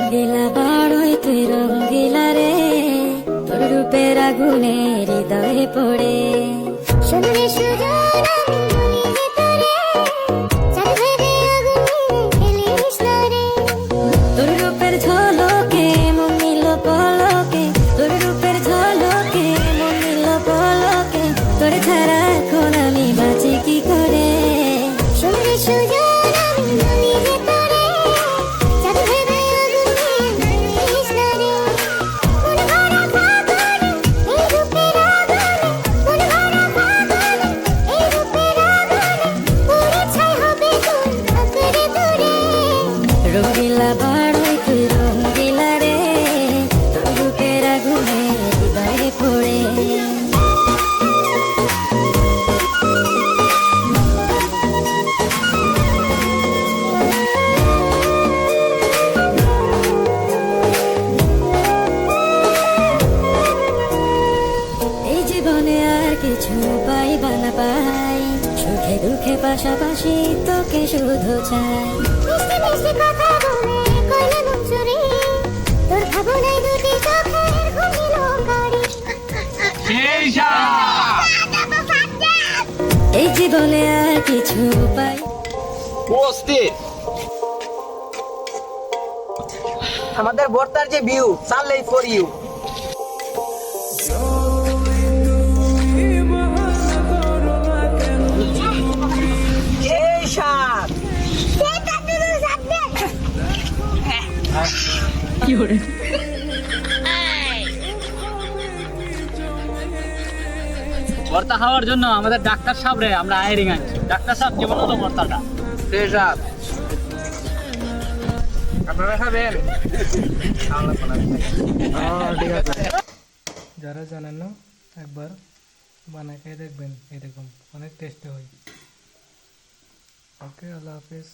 রঙ্গিলা বাড়ই তুই রঙ্গিলা রে, তোর রূপের আগুনে হৃদয়ে পড়ে। সোনারে সুজন আমি বলি যে তোরে, চাঁদ ভেবে আগুনে ফেলিস না রে। তোর রূপের ঝলকে মন নিল পলকে, তোর রূপের ঝলকে মন নিল পলকে, তোর ছাড়া এখন আমি বাঁচি কি করে। সোনারে সুজন আমি বলি যে তোরে, চাঁদ ভেবে আগুনে ফেলিস না রে। মন ভরা ফাগুনে এই রূপের আগুনে, মন ভরা ফাগুনে এই রূপের আগুনে, পুড়ে ছাই হবে তোর আঁকড়ে ধরে। রঙ্গিলা বাড়ই তুই রঙ্গিলা রে, তোর রূপের আগুনে হৃদয়ে পড়ে। এই জীবনে আর কিছু পাইবা না পাই, সুখে দুঃখে পাশাপাশি তোকে শুধু চাই। মিষ্টি মিষ্টি কথা বলে কইলে মন চুরি, তোর ভাবনায় দুটি চোখের ঘুমিল গাড়ি। এই জীবনে আর কিছু পাই। উপস্থিত আমাদের বর্তার যে ভিউ সানলাইট ফর ইউ। এই সাত ভর্তা খাওয়ার জন্য আমাদের ডাক্তার সাহেব রে আমরা হায়ারিং আনছি। ডাক্তার সাহেব কেমন হলো ভর্তাটা? সেই সাত আপনারা খাবেন? ঠিক আছে। যারা জানেন না একবার বানায় খেয়ে দেখবেন, এরকম অনেক টেস্টি হয়। ওকে, আল্লাহ হাফিজ।